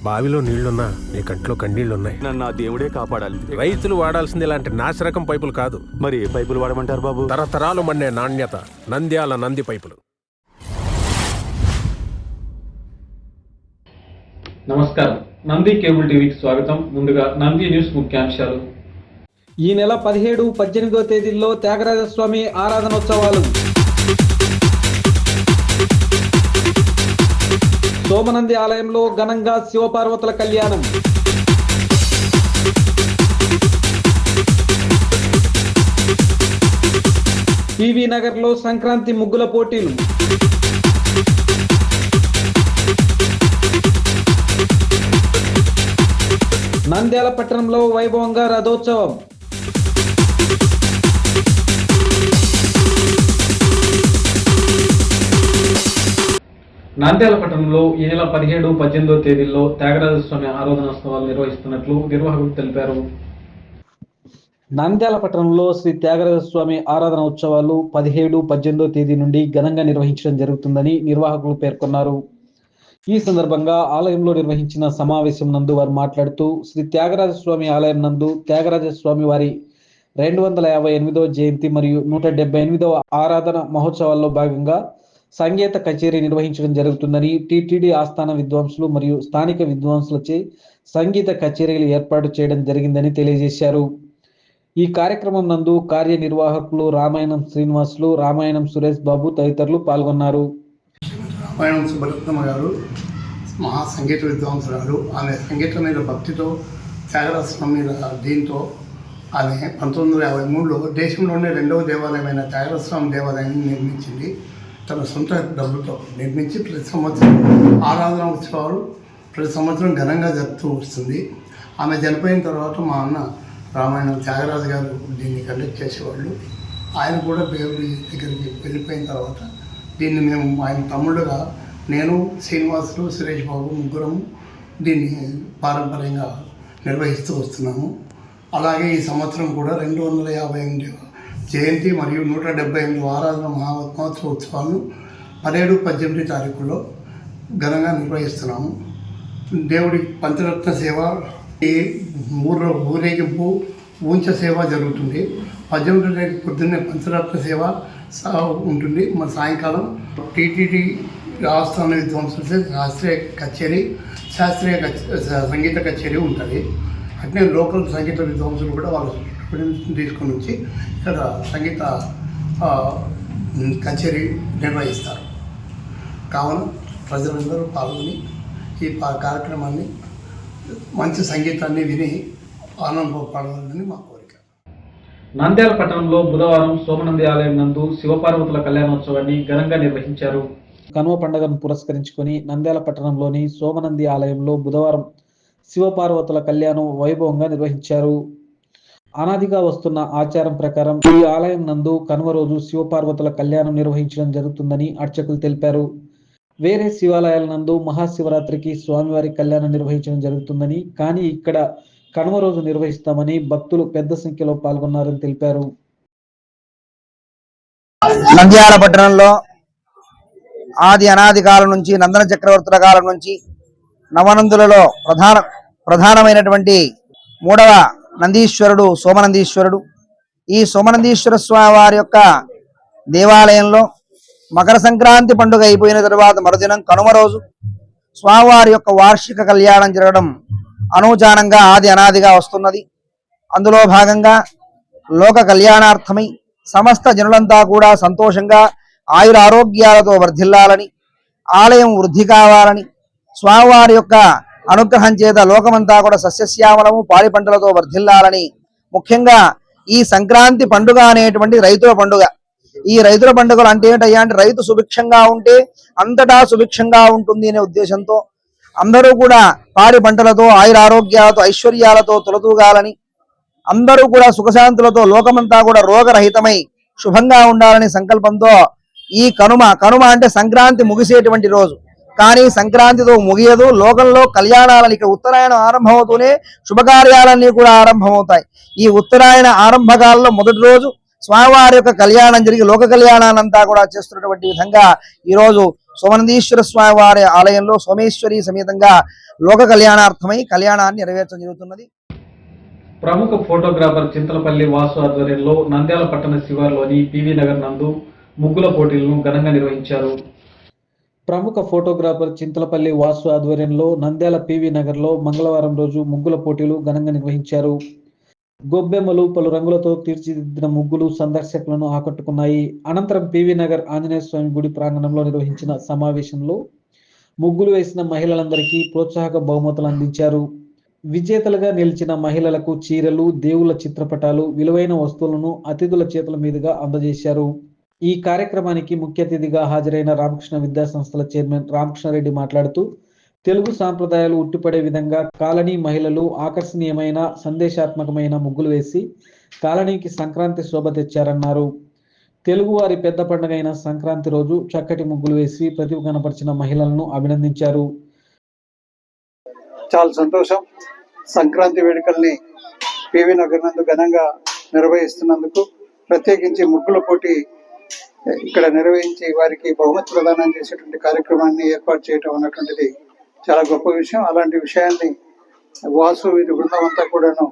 బావిలో నీళ్లున్నా నీ కంట్లో కన్నీళ్లున్నాయి. నన్ను ఆ దేవుడే కాపాడాలి. రైతులు వాడాల్సింది ఇలాంటి నాసిరకం పైపులు కాదు. మరి ఏ పైపులు వాడమంటారు బాబు? తరతరాలు మండే నాణ్యత నంద్యాల నంది పైపులు. నమస్కారం, నంది కేబుల్ టీవీకి స్వాగతం. ముందుగా నంది న్యూస్ ముఖ్యాంశాలు. ఈ నెల 17, 18వ తేదీల్లో త్యాగరాజస్వామి ఆరాధనోత్సవాలు. సోమనంది ఆలయంలో ఘనంగా శివపార్వతుల కళ్యాణం. పివి నగర్లో సంక్రాంతి ముగ్గుల పోటీలు. నంద్యాల పట్టణంలో వైభవంగా రథోత్సవం. నంద్యాల పట్టణంలో ఈ నెల 17, 18వ తేదీల్లో త్యాగరాజస్వామి ఆరాధనోత్సవాలు నిర్వహిస్తున్నట్లు నిర్వాహకులు తెలిపారు. నంద్యాల పట్టణంలో శ్రీ త్యాగరాజస్వామి ఆరాధన ఉత్సవాలు 17, 18వ తేదీ నుండి ఘనంగా నిర్వహించడం జరుగుతుందని నిర్వాహకులు పేర్కొన్నారు. ఈ సందర్భంగా ఆలయంలో నిర్వహించిన సమావేశం నందు వారు మాట్లాడుతూ శ్రీ త్యాగరాజస్వామి ఆలయం నందు త్యాగరాజస్వామి వారి 258వ జయంతి మరియు 178వ ఆరాధన మహోత్సవాల్లో భాగంగా సంగీత కచేరీ నిర్వహించడం జరుగుతుందని, టిటిడి ఆస్థాన విద్వాంసులు మరియు స్థానిక విద్వాంసులచే సంగీత కచేరీలు ఏర్పాటు చేయడం జరిగిందని తెలియజేశారు. ఈ కార్యక్రమం నందు కార్యనిర్వాహకులు రామాయణం శ్రీనివాసులు, రామాయణం సురేష్ బాబు తదితరులు పాల్గొన్నారు. రామాయణం సుబ్బరత్నమ్మ గారు మహా సంగీత విద్వాంసురాలు. ఆమె సంగీతం మీద భక్తితో త్యాగరాజస్వామి మీద దీంతో ఆమె 1953లో దేశంలోనే 2వ దేవాలయమైన త్యాగరాజస్వామి దేవాలయాన్ని నిర్మించింది. తన సొంత డబ్బులతో నిర్మించి ప్రతి సంవత్సరం ఆరాధన ఉత్సవాలు ప్రతి సంవత్సరం ఘనంగా జరుపుతూ వస్తుంది. ఆమె చనిపోయిన తర్వాత మా అన్న రామాయణం త్యాగరాజు గారు దీన్ని కండక్ట్ చేసేవాళ్ళు. ఆయన కూడా దేవుడి దగ్గరికి వెళ్ళిపోయిన తర్వాత దీన్ని మేము ఆయన తమ్ముళ్ళుగా నేను, శ్రీనివాసులు, సురేష్ బాబు ముగ్గురము దీన్ని పారంపర్యంగా నిర్వహిస్తూ వస్తున్నాము. అలాగే ఈ సంవత్సరం కూడా 258వ జయంతి మరియు 178వ ఆరాధన మహోత్సవ ఉత్సవాలను 17, 18 తారీఖుల్లో ఘనంగా నిర్వహిస్తున్నాము. దేవుడి పంచరత్న సేవ, ఈ ఊరేగింపు, ఊంచ సేవ జరుగుతుంది. 18వ తారీఖు పొద్దున్నే పంచరత్న సేవ ఉంటుంది. మన సాయంకాలం టిటిడి ఆస్థాన విద్వాంసులతో శాస్త్రీయ సంగీత కచేరీ ఉంటుంది. అట్నే లోకల్ సంగీత విద్వాంసులు కూడా వాళ్ళ స్టూడెంట్స్ని తీసుకొని వచ్చి ఇక్కడ సంగీత కచేరీ నిర్వహిస్తారు. కావున ప్రజలందరూ పాల్గొని ఈ కార్యక్రమాన్ని, మంచి సంగీతాన్ని విని ఆనందపడాలని మా కోరిక. నంద్యాల పట్టణంలో బుధవారం సోమనంది ఆలయం నందు శివపార్వతుల కళ్యాణోత్సవాన్ని ఘనంగా నిర్వహించారు. కనుమ పండుగను పురస్కరించుకొని నంద్యాల పట్టణంలోని సోమనంది ఆలయంలో బుధవారం శివపార్వతుల కళ్యాణం వైభవంగా నిర్వహించారు. అనాదిగా వస్తున్న ఆచారం ప్రకారం ఈ ఆలయం నందు కనుమ రోజు శివపార్వతుల కళ్యాణం నిర్వహించడం జరుగుతుందని అర్చకులు తెలిపారు. వేరే శివాలయాల నందు మహాశివరాత్రికి స్వామివారి కళ్యాణం నిర్వహించడం జరుగుతుందని, కానీ ఇక్కడ కనుమ రోజు నిర్వహిస్తామని భక్తులు పెద్ద సంఖ్యలో పాల్గొన్నారని తెలిపారు. నంద్యాల పట్టణంలో అనాది కాలం నుంచి, నందన చక్రవర్తుల కాలం నుంచి నవనందులలో ప్రధానమైనటువంటి 3వ నందీశ్వరుడు సోమనందీశ్వరుడు. ఈ సోమనందీశ్వర స్వామి వారి యొక్క దేవాలయంలో మకర సంక్రాంతి పండుగ అయిపోయిన తర్వాత మరుదినం కనుమ రోజు స్వామివారి యొక్క వార్షిక కళ్యాణం జరగడం అనూచానంగా అనాదిగా వస్తున్నది. అందులో భాగంగా లోక కళ్యాణార్థమై సమస్త జనులంతా కూడా సంతోషంగా ఆయుర ఆరోగ్యాలతో వర్ధిల్లాలని, ఆలయం వృద్ధి కావాలని, స్వామివారి యొక్క అనుగ్రహం చేత లోకమంతా కూడా సస్యశ్యామలము, పాడి పంటలతో వర్ధిల్లాలని, ముఖ్యంగా ఈ సంక్రాంతి పండుగ అనేటువంటి రైతుల పండుగ. ఈ రైతుల పండుగలు అంటే ఏంటయ్యా అంటే రైతు సుభిక్షంగా ఉంటే అంతటా సుభిక్షంగా ఉంటుంది అనే ఉద్దేశంతో అందరూ కూడా పాడి పంటలతో, ఆయుర ఆరోగ్యాలతో, ఐశ్వర్యాలతో తొలతూగాలని, అందరూ కూడా సుఖశాంతులతో లోకమంతా కూడా రోగరహితమై శుభంగా ఉండాలని సంకల్పంతో ఈ కనుమ అంటే సంక్రాంతి ముగిసేటువంటి రోజు. కానీ సంక్రాంతితో ముగియదు. లోకంలో కళ్యాణాలని, ఇక్కడ ఉత్తరాయణం ఆరంభమవుతూనే శుభకార్యాలన్నీ కూడా ఆరంభమవుతాయి. ఈ ఉత్తరాయణ ఆరంభకాలంలో మొదటి రోజు స్వామివారి యొక్క కళ్యాణం జరిగి లోక కళ్యాణాలంతా కూడా చేస్తున్నటువంటి విధంగా ఈరోజు సోమనందీశ్వర స్వామి వారి ఆలయంలో సోమేశ్వరి సమేతంగా లోక కళ్యాణార్థమై కళ్యాణాన్ని నెరవేర్చడం జరుగుతున్నది. ప్రముఖ ఫోటోగ్రాఫర్ చింతలపల్లి వాసు ఆధ్వర్యంలో నంద్యాల పట్టణ శివార్లోని పివి నగర్ నందు ముగ్గుల పోటీలను ఘనంగా నిర్వహించారు. ప్రముఖ ఫోటోగ్రాఫర్ చింతలపల్లి వాసు ఆధ్వర్యంలో నంద్యాల పివి నగర్లో మంగళవారం రోజు ముగ్గుల పోటీలు ఘనంగా నిర్వహించారు. గొబ్బెమ్మలు, పలు రంగులతో తీర్చిదిద్దిన ముగ్గులు సందర్శకులను ఆకట్టుకున్నాయి. అనంతరం పివి నగర్ ఆంజనేయ స్వామి గుడి ప్రాంగణంలో నిర్వహించిన సమావేశంలో ముగ్గులు వేసిన మహిళలందరికీ ప్రోత్సాహక బహుమతులు అందించారు. విజేతలుగా నిలిచిన మహిళలకు చీరలు, దేవుళ్ల చిత్రపటాలు, విలువైన వస్తువులను అతిథుల చేతుల మీదుగా అందజేశారు. ఈ కార్యక్రమానికి ముఖ్య అతిథిగా హాజరైన రామకృష్ణ విద్యా సంస్థల చైర్మన్ రామకృష్ణారెడ్డి మాట్లాడుతూ, తెలుగు సాంప్రదాయాలు ఉట్టిపడే విధంగా కాలనీ మహిళలు ఆకర్షణీయమైన, సందేశాత్మకమైన ముగ్గులు వేసి కాలనీకి సంక్రాంతి శోభ తెచ్చారన్నారు. తెలుగువారి పెద్ద పండుగైన సంక్రాంతి రోజు చక్కటి ముగ్గులు వేసి ప్రతిభ కనపరిచిన మహిళలను అభినందించారు. చాలా సంతోషం. సంక్రాంతి వేడుకల్ని పివి నగర్ నందు ఘనంగా నిర్వహిస్తున్నందుకు, ప్రత్యేకించి ముగ్గుల పోటీ ఇక్కడ నిర్వహించి వారికి బహుమతి ప్రదానం చేసేటువంటి కార్యక్రమాన్ని ఏర్పాటు చేయడం అన్నటువంటిది చాలా గొప్ప విషయం. అలాంటి విషయాన్ని వాసు వీరి బృందం అంతా కూడాను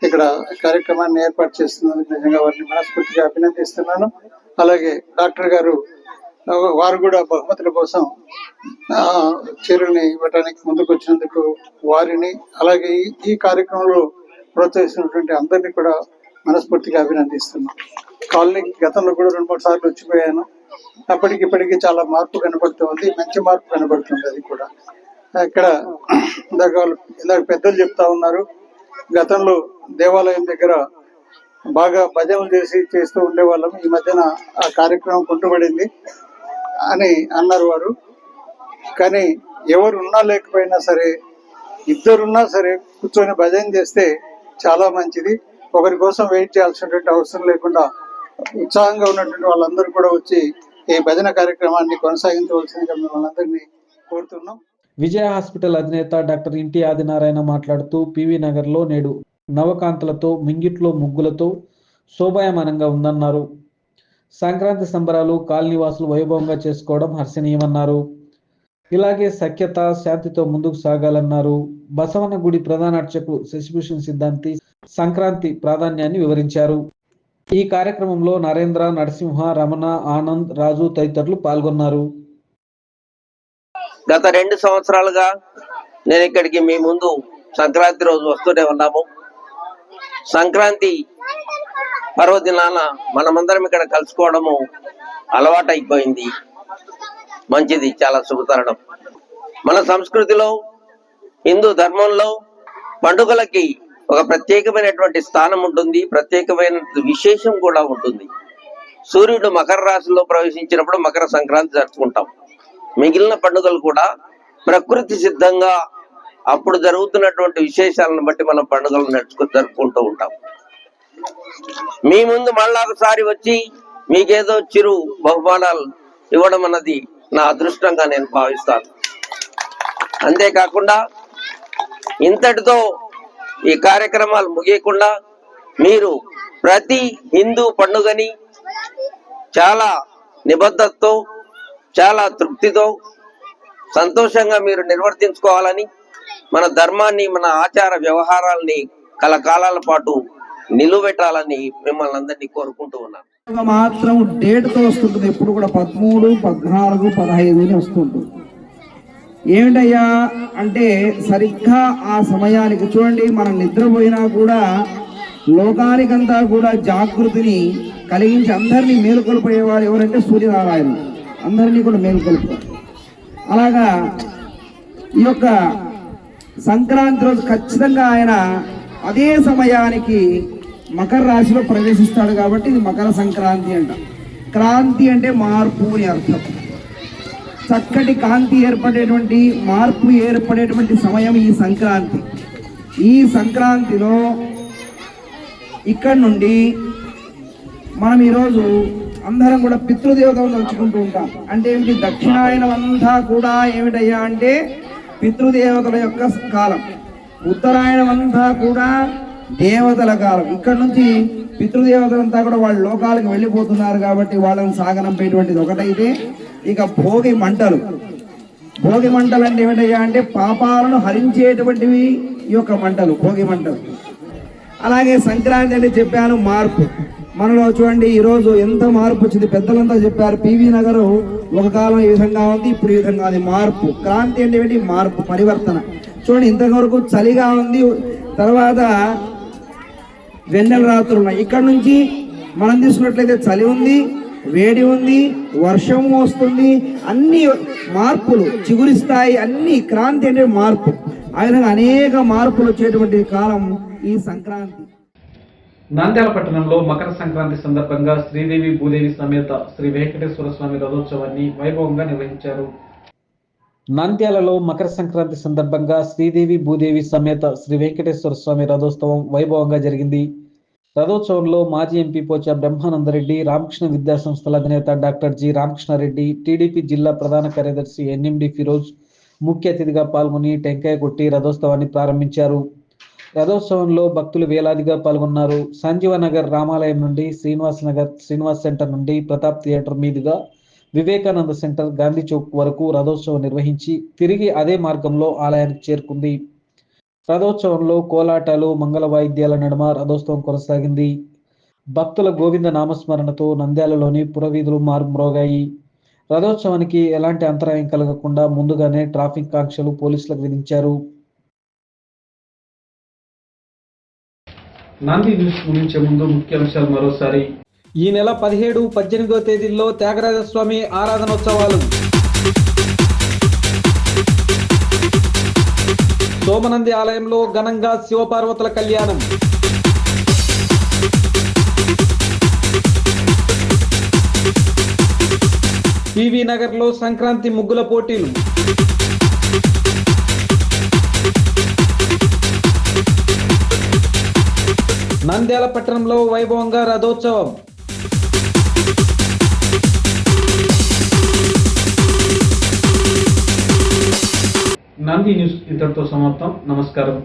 ఇక్కడ కార్యక్రమాన్ని ఏర్పాటు చేస్తున్నందుకు నిజంగా వారిని మనస్ఫూర్తిగా అభినందిస్తున్నాను. అలాగే డాక్టర్ గారు వారు కూడా బహుమతుల కోసం చీరల్ని ఇవ్వడానికి ముందుకు వచ్చినందుకు వారిని, అలాగే ఈ కార్యక్రమంలో ప్రోత్సహిస్తున్నటువంటి అందరినీ కూడా మనస్ఫూర్తిగా అభినందిస్తున్నాం. కాలనీకి గతంలో కూడా 2-3 సార్లు వచ్చిపోయాను. అప్పటికిప్పటికీ చాలా మార్పు కనబడుతుంది, మంచి మార్పు కనబడుతుంది. అది కూడా ఇక్కడ ఇందాక పెద్దలు చెప్తా ఉన్నారు, గతంలో దేవాలయం దగ్గర బాగా భజనలు చేస్తూ ఉండేవాళ్ళం. ఈ మధ్యన ఆ కార్యక్రమం కుంటుపడింది అని అన్నారు వారు. కానీ ఎవరు ఉన్నా లేకపోయినా సరే, ఇద్దరున్నా సరే కూర్చొని భజన చేస్తే చాలా మంచిది. ఒకరి కోసం వెయిట్ చేయాల్సినటువంటి అవసరం లేకుండా ఉత్సాహంగా ఉన్నటువంటి వాళ్ళందరూ కూడా వచ్చి ఈ భజన కార్యక్రమాన్ని కొనసాగించవలసిందిగా మిమ్మల్ని అందరినీ కోరుతున్నాం. విజయ హాస్పిటల్ అధినేత డాక్టర్ ఇంటి ఆదినారాయణ మాట్లాడుతూ, పివి నగర్లో నేడు నవకాంతులతో, మింగిట్లో ముగ్గులతో శోభాయమానంగా ఉందన్నారు. సంక్రాంతి సంబరాలు కాలనీవాసులు వైభవంగా చేసుకోవడం హర్షణీయమన్నారు. ఇలాగే సఖ్యత, శాంతితో ముందుకు సాగాలన్నారు. బసవన్న గుడి ప్రధాన అర్చకులు శశిభూషణ్ సిద్ధాంతి సంక్రాంతి ప్రాధాన్యాన్ని వివరించారు. ఈ కార్యక్రమంలో నరేంద్ర, నరసింహ, రమణ, ఆనంద్, రాజు తదితరులు పాల్గొన్నారు. గత 2 సంవత్సరాలుగా నేను ఇక్కడికి మీ ముందు సంక్రాంతి రోజు వస్తూనే ఉన్నాము. సంక్రాంతి పర్వదినాన మనమందరం ఇక్కడ కలుసుకోవడము అలవాటైపోయింది. మంచిది, చాలా శుభతరుణం. మన సంస్కృతిలో, హిందూ ధర్మంలో పండుగలకి ఒక ప్రత్యేకమైనటువంటి స్థానం ఉంటుంది, ప్రత్యేకమైన విశేషం కూడా ఉంటుంది. సూర్యుడు మకర రాశిలో ప్రవేశించినప్పుడు మకర సంక్రాంతి జరుపుకుంటాం. మిగిలిన పండుగలు కూడా ప్రకృతి సిద్ధంగా అప్పుడు జరుగుతున్నటువంటి విశేషాలను బట్టి మనం పండుగలను జరుపుకుంటూ ఉంటాం. మీ ముందు మళ్ళా ఒకసారి వచ్చి మీకేదో చిరు బహుమానాలు ఇవ్వడం అన్నది నా అదృష్టంగా నేను భావిస్తాను. అంతేకాకుండా ఇంతటితో ఈ కార్యక్రమాలు ముగియకుండా మీరు ప్రతి హిందూ పండుగని చాలా నిబద్ధతతో, చాలా తృప్తితో, సంతోషంగా మీరు నిర్వర్తించుకోవాలని, మన ధర్మాన్ని, మన ఆచార వ్యవహారాలని కలకాలాల పాటు నిలువెట్టాలని మిమ్మల్ని అందరినీ కోరుకుంటూ ఉన్నాను. మాత్రం డేట్తో వస్తుంటుంది, ఎప్పుడు కూడా 13, 14, 15 అని వస్తుంటుంది. ఏమిటయ్యా అంటే సరిగ్గా ఆ సమయానికి చూడండి, మనం నిద్రపోయినా కూడా లోకానికంతా కూడా జాగృతిని కలిగించి అందరినీ మేలుకొల్పోయేవాడు ఎవరంటే సూర్యనారాయణ, అందరినీ కూడా మేలుకొల్పుతారు. అలాగా ఈ యొక్క సంక్రాంతి రోజు ఖచ్చితంగా ఆయన అదే సమయానికి మకర రాశిలో ప్రవేశిస్తాడు కాబట్టి ఇది మకర సంక్రాంతి అంట. క్రాంతి అంటే మార్పు అని అర్థం. చక్కటి కాంతి ఏర్పడేటువంటి, మార్పు ఏర్పడేటువంటి సమయం ఈ సంక్రాంతి. ఈ సంక్రాంతిలో ఇక్కడి నుండి మనం ఈరోజు అందరం కూడా పితృదేవతలను తలుచుకుంటూ ఉంటాం. అంటే ఏమిటి? దక్షిణాయనం అంతా కూడా ఏమిటయ్యా అంటే పితృదేవతల యొక్క కాలం, ఉత్తరాయణం అంతా కూడా దేవతల కాలం. ఇక్కడ నుంచి పితృదేవతలంతా కూడా వాళ్ళ లోకాలకు వెళ్ళిపోతున్నారు కాబట్టి వాళ్ళని సాగనంపేటువంటిది ఒకటైతే, ఇక భోగి మంటలు, భోగి మంటలు అంటే ఏమిటయ్యా అంటే పాపాలను హరించేటువంటివి ఈ యొక్క మంటలు, భోగి మంటలు. అలాగే సంక్రాంతి అంటే చెప్పాను మార్పు. మనలో చూడండి ఈరోజు ఎంత మార్పు వచ్చింది. పెద్దలంతా చెప్పారు పివి నగర్ ఒక కాలం ఈ విధంగా ఉంది, ఇప్పుడు ఈ విధంగా ఉంది. మార్పు, క్రాంతి అంటే ఏమిటి? మార్పు, పరివర్తన. చూడండి ఇంతవరకు చలిగా ఉంది, తర్వాత వెన్నెల రాత్రులు ఉన్నాయి. ఇక్కడ నుంచి మనం తీసుకున్నట్లయితే చలి ఉంది, వేడి ఉంది, వర్షం వస్తుంది, అన్ని మార్పులు చిగురిస్తాయి. అన్ని క్రాంతి అంటే మార్పు. ఆ విధంగా అనేక మార్పులు వచ్చేటువంటి కాలం ఈ సంక్రాంతి. నంద్యాల పట్టణంలో మకర సంక్రాంతి సందర్భంగా శ్రీదేవి భూదేవి సమేత శ్రీ వెంకటేశ్వర స్వామి రథోత్సవాన్ని వైభవంగా నిర్వహించారు. నంద్యాలలో మకర సంక్రాంతి సందర్భంగా శ్రీదేవి భూదేవి సమేత శ్రీ వెంకటేశ్వర స్వామి రథోత్సవం వైభవంగా జరిగింది. రథోత్సవంలో మాజీ ఎంపీ పోచా బ్రహ్మానందరెడ్డి, రామకృష్ణ విద్యా సంస్థల అధినేత డాక్టర్ జి రామకృష్ణారెడ్డి, టీడీపీ జిల్లా ప్రధాన కార్యదర్శి ఎన్ఎండి ఫిరోజ్ ముఖ్య అతిథిగా పాల్గొని టెంకాయ కొట్టి రథోత్సవాన్ని ప్రారంభించారు. రథోత్సవంలో భక్తులు వేలాదిగా పాల్గొన్నారు. సంజీవనగర్ రామాలయం నుండి శ్రీనివాస్ సెంటర్ నుండి ప్రతాప్ థియేటర్ మీదుగా వివేకానంద సెంటర్, గాంధీ చౌక్ వరకు రథోత్సవం నిర్వహించి తిరిగి అదే మార్గంలో ఆలయానికి చేరుకుంది. రథోత్సవంలో కోలాటాలు, మంగళ వాయిద్యాల నడుమ రథోత్సవం కొనసాగింది. భక్తుల గోవింద నామస్మరణతో నంద్యాలలోని పురవీధులు మారుమ్రోగాయి. రథోత్సవానికి ఎలాంటి అంతరాయం కలగకుండా ముందుగానే ట్రాఫిక్ ఆంక్షలు పోలీసులకు విధించారు. నంది న్యూస్ ముగించే ముందు ముఖ్యాంశాలు మరోసారి. ఈ నెల 17, 18వ తేదీల్లో త్యాగరాజస్వామి ఆరాధనోత్సవాలు. సోమనంది ఆలయంలో ఘనంగా శివపార్వతుల కళ్యాణం. పివి నగర్లో సంక్రాంతి ముగ్గుల పోటీలు. నంద్యాల పట్టణంలో వైభవంగా రథోత్సవం. నంది న్యూస్ ఇంతటితో సమాప్తం. నమస్కారం.